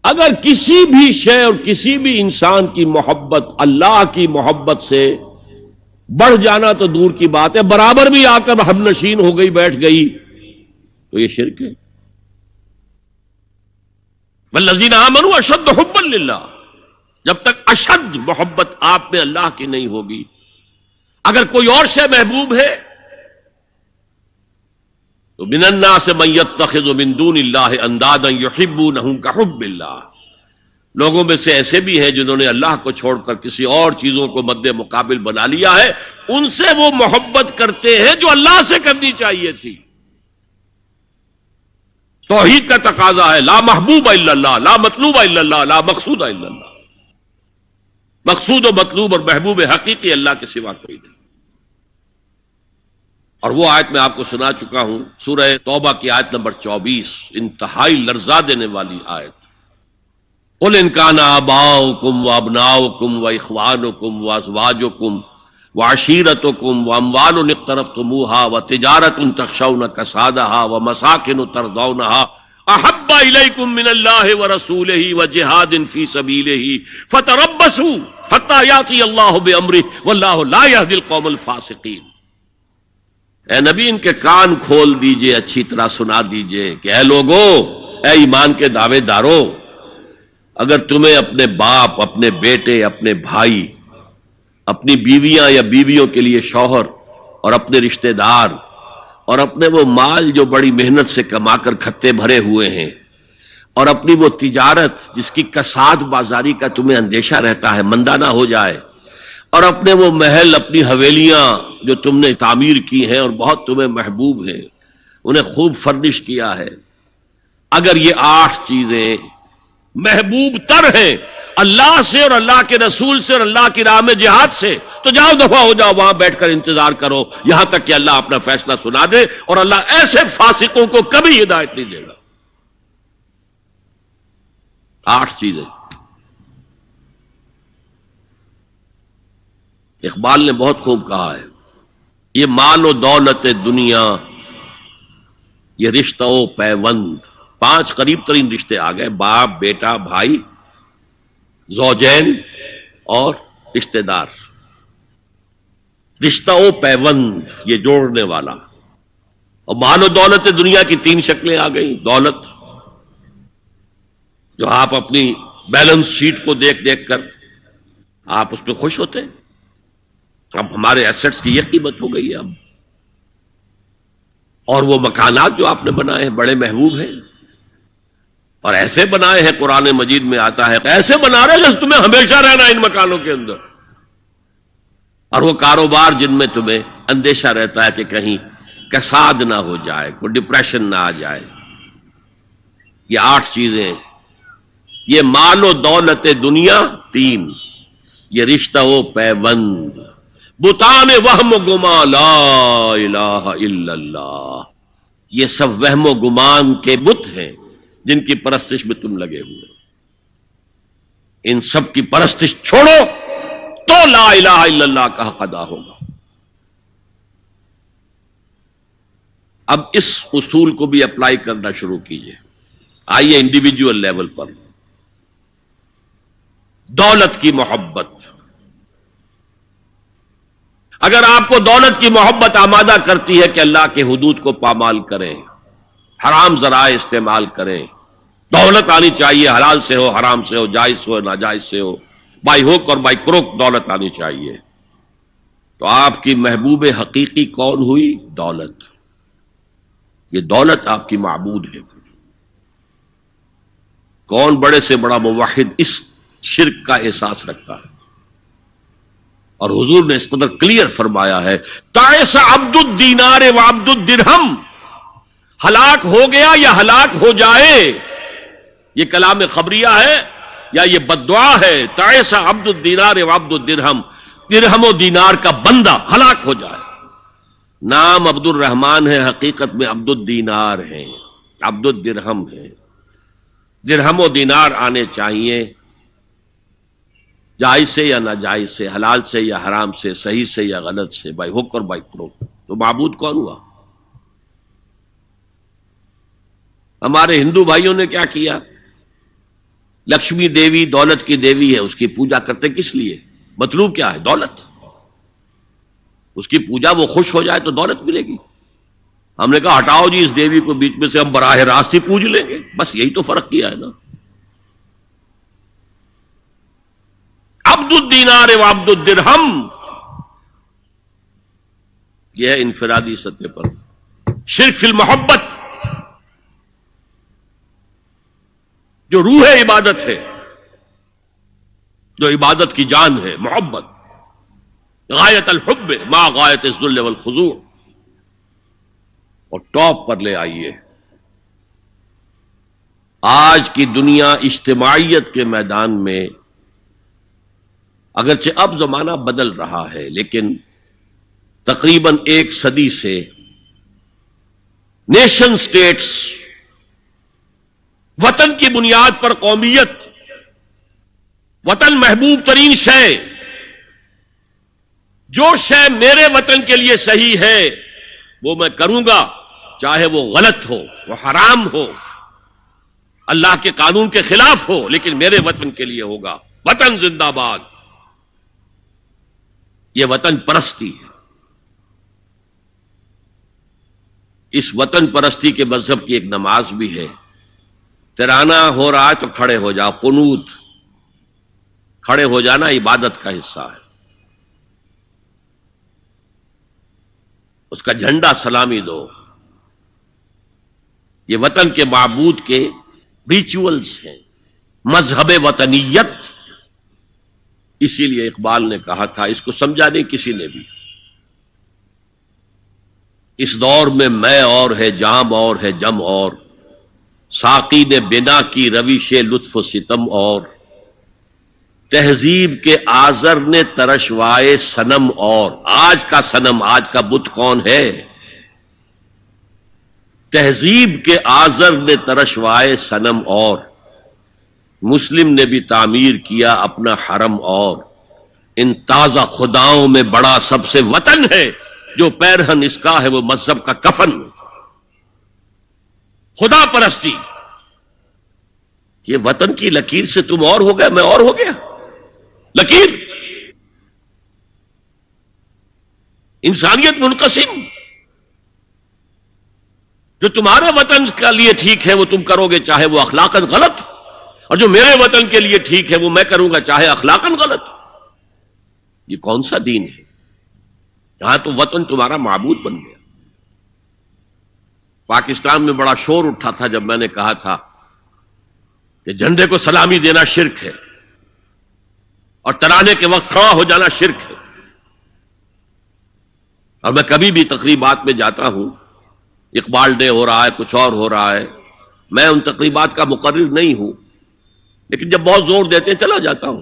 اگر کسی بھی شے اور کسی بھی انسان کی محبت اللہ کی محبت سے بڑھ جانا تو دور کی بات ہے، برابر بھی آ کر ہم نشین ہو گئی، بیٹھ گئی، تو یہ شرک ہے۔ والذین آمنوا اشد حبا للہ، جب تک اشد محبت آپ میں اللہ کی نہیں ہوگی، اگر کوئی اور شے محبوب ہے تو من الناس من یتخذ من دون اللہ اندادا یحبونہم کحب اللہ، لوگوں میں سے ایسے بھی ہیں جنہوں نے اللہ کو چھوڑ کر کسی اور چیزوں کو مد مقابل بنا لیا ہے، ان سے وہ محبت کرتے ہیں جو اللہ سے کرنی چاہیے تھی۔ توحید کا تقاضا ہے لا محبوب الا اللہ، لا مطلوب الا اللہ، لا مقصود الا اللہ، مقصود و مطلوب اور محبوب حقیقی اللہ کے سوا کوئی نہیں۔ اور وہ آیت میں آپ کو سنا چکا ہوں، سورہ توبہ کی آیت نمبر 24، انتہائی لرزا دینے والی آیت۔ قل ان کان آباؤکم وابناؤکم واخوانکم وازواجکم وعشیرتکم واموال اقترفتموها وتجارۃ تخشون کسادها ومساکن ترضونها احب الیکم من اللہ ورسولہ وجہاد فی سبیلہ فتربصوا حتی یاتی اللہ بامرہ واللہ لا یہدی القوم الفاسقین۔ اے نبی ان کے کان کھول دیجئے، اچھی طرح سنا دیجئے کہ اے لوگو، اے ایمان کے دعوے دارو، اگر تمہیں اپنے باپ، اپنے بیٹے، اپنے بھائی، اپنی بیویاں یا بیویوں کے لیے شوہر اور اپنے رشتہ دار اور اپنے وہ مال جو بڑی محنت سے کما کر کھتے بھرے ہوئے ہیں اور اپنی وہ تجارت جس کی کساد بازاری کا تمہیں اندیشہ رہتا ہے مندہ نہ ہو جائے، اور اپنے وہ محل، اپنی حویلیاں جو تم نے تعمیر کی ہیں اور بہت تمہیں محبوب ہیں، انہیں خوب فرنش کیا ہے، اگر یہ 8 چیزیں محبوب تر ہیں اللہ سے اور اللہ کے رسول سے اور اللہ کی راہ میں جہاد سے، تو جاؤ دفعہ ہو جاؤ، وہاں بیٹھ کر انتظار کرو یہاں تک کہ اللہ اپنا فیصلہ سنا دے، اور اللہ ایسے فاسقوں کو کبھی ہدایت نہیں دے گا۔ 8 چیزیں۔ اقبال نے بہت خوب کہا ہے، یہ مال و دولت دنیا، یہ رشتہ و پیوند، 5 قریب ترین رشتے آ گئے، باپ، بیٹا، بھائی، زوجین اور رشتہ دار۔ رشتہ و پیوند یہ جوڑنے والا۔ اور مال و دولت دنیا کی 3 شکلیں آ گئیں۔ دولت جو آپ اپنی بیلنس شیٹ کو دیکھ دیکھ کر آپ اس پہ خوش ہوتے ہیں، اب ہمارے ایسٹس کی یہ قیمت ہو گئی ہے اب، اور وہ مکانات جو آپ نے بنائے ہیں بڑے محبوب ہیں، اور ایسے بنائے ہیں، قرآن مجید میں آتا ہے ایسے بنا رہے جیسے تمہیں ہمیشہ رہنا ہے ان مکانوں کے اندر، اور وہ کاروبار جن میں تمہیں اندیشہ رہتا ہے کہ کہیں کساد نہ ہو جائے، کوئی ڈپریشن نہ آ جائے۔ یہ 8 چیزیں، یہ مال و دولت دنیا 3، یہ رشتہ و پیوند، بتان وہم و گمان لا الہ الا اللہ، یہ سب وہم و گمان کے بت ہیں جن کی پرستش میں تم لگے ہوئے۔ ان سب کی پرستش چھوڑو تو لا الہ الا اللہ کا حق ادا ہوگا۔ اب اس اصول کو بھی اپلائی کرنا شروع کیجئے۔ آئیے انڈیویجول لیول پر، دولت کی محبت۔ اگر آپ کو دولت کی محبت آمادہ کرتی ہے کہ اللہ کے حدود کو پامال کریں، حرام ذرائع استعمال کریں، دولت آنی چاہیے، حلال سے ہو، حرام سے ہو، جائز ہو، ناجائز سے ہو، بائی ہوک اور بائی کروک دولت آنی چاہیے، تو آپ کی محبوب حقیقی کون ہوئی؟ دولت۔ یہ دولت آپ کی معبود ہے۔ کون بڑے سے بڑا موحد اس شرک کا احساس رکھتا ہے؟ اور حضور نے اس قدر کلیئر فرمایا ہے، تعس عبد الدینار و عبد الدرہم، ہلاک ہو گیا یا ہلاک ہو جائے، یہ کلام خبریہ ہے یا یہ بددعا ہے؟ تعس عبد الدینار و عبد الدرہم، درہم و دینار کا بندہ ہلاک ہو جائے۔ نام عبد الرحمن ہے، حقیقت میں عبد الدینار ہے، عبد الدرہم ہے۔ درہم و دینار آنے چاہیے، جائز سے یا ناجائز سے، حلال سے یا حرام سے، صحیح سے یا غلط سے، بائی حق اور بائی کروک۔ تو معبود کون ہوا؟ ہمارے ہندو بھائیوں نے کیا کیا؟ لکشمی دیوی دولت کی دیوی ہے، اس کی پوجا کرتے کس لیے؟ مطلوب کیا ہے؟ دولت. اس کی پوجا وہ خوش ہو جائے تو دولت ملے گی. ہم نے کہا ہٹاؤ جی اس دیوی کو بیچ میں سے، ہم براہ راست ہی پوج لیں گے. بس یہی تو فرق کیا ہے نا. عبد الدینار و عبد الدرہم، یہ ہے انفرادی سطح پر. شرک فی المحبت، جو روح عبادت ہے، جو عبادت کی جان ہے، محبت، غایت الحب ما غایت الذل والخضوع. اور ٹاپ پر لے آئیے، آج کی دنیا اجتماعیت کے میدان میں اگرچہ اب زمانہ بدل رہا ہے، لیکن تقریباً 1 صدی سے نیشن سٹیٹس، وطن کی بنیاد پر قومیت، وطن محبوب ترین شے، جو شے میرے وطن کے لیے صحیح ہے وہ میں کروں گا، چاہے وہ غلط ہو، وہ حرام ہو، اللہ کے قانون کے خلاف ہو، لیکن میرے وطن کے لیے ہوگا. وطن زندہ باد. یہ وطن پرستی ہے. اس وطن پرستی کے مذہب کی ایک نماز بھی ہے. ترانہ ہو رہا ہے تو کھڑے ہو جاؤ. قنوت، کھڑے ہو جانا عبادت کا حصہ ہے. اس کا جھنڈا سلامی دو. یہ وطن کے معبود کے ریچولز ہیں، مذہب وطنیت. اسی لیے اقبال نے کہا تھا، اس کو سمجھا نہیں کسی نے بھی، اس دور میں میں اور ہے، جام اور ہے، جم اور، ساقی نے بنا کی روش لطف و ستم اور، تہذیب کے آزر نے ترشوائے صنم اور. آج کا صنم، آج کا بت کون ہے؟ تہذیب کے آزر نے ترشوائے صنم اور، مسلم نے بھی تعمیر کیا اپنا حرم اور. ان تازہ خداؤں میں بڑا سب سے وطن ہے، جو پیرہن اس کا ہے وہ مذہب کا کفن. خدا پرستی، یہ وطن کی لکیر سے تم اور ہو گئے، میں اور ہو گیا. لکیر، انسانیت منقسم. جو تمہارے وطن کے لیے ٹھیک ہے وہ تم کرو گے، چاہے وہ اخلاقاً غلط، اور جو میرے وطن کے لیے ٹھیک ہے وہ میں کروں گا، چاہے اخلاقاً غلط. یہ کون سا دین ہے؟ یہاں تو وطن تمہارا معبود بن گیا. پاکستان میں بڑا شور اٹھا تھا جب میں نے کہا تھا کہ جھنڈے کو سلامی دینا شرک ہے اور ترانے کے وقت کھڑا ہو جانا شرک ہے. اور میں کبھی بھی تقریبات میں جاتا ہوں، اقبال ڈے ہو رہا ہے، کچھ اور ہو رہا ہے، میں ان تقریبات کا مقرر نہیں ہوں، لیکن جب بہت زور دیتے ہیں چلا جاتا ہوں.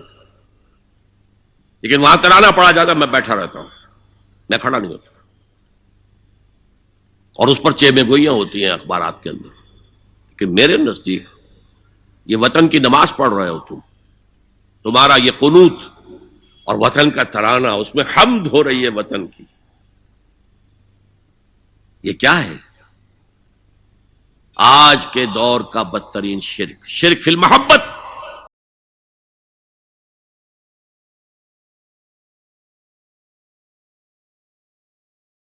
لیکن وہاں ترانہ پڑا جاتا میں بیٹھا رہتا ہوں، میں کھڑا نہیں ہوتا. اور اس پر چیمے گوئیاں ہوتی ہیں اخبارات کے اندر. لیکن میرے نزدیک یہ وطن کی نماز پڑھ رہے ہو تمہارا یہ قنوت اور وطن کا ترانہ، اس میں حمد ہو رہی ہے وطن کی. یہ کیا ہے؟ آج کے دور کا بدترین شرک، شرک فی المحبت.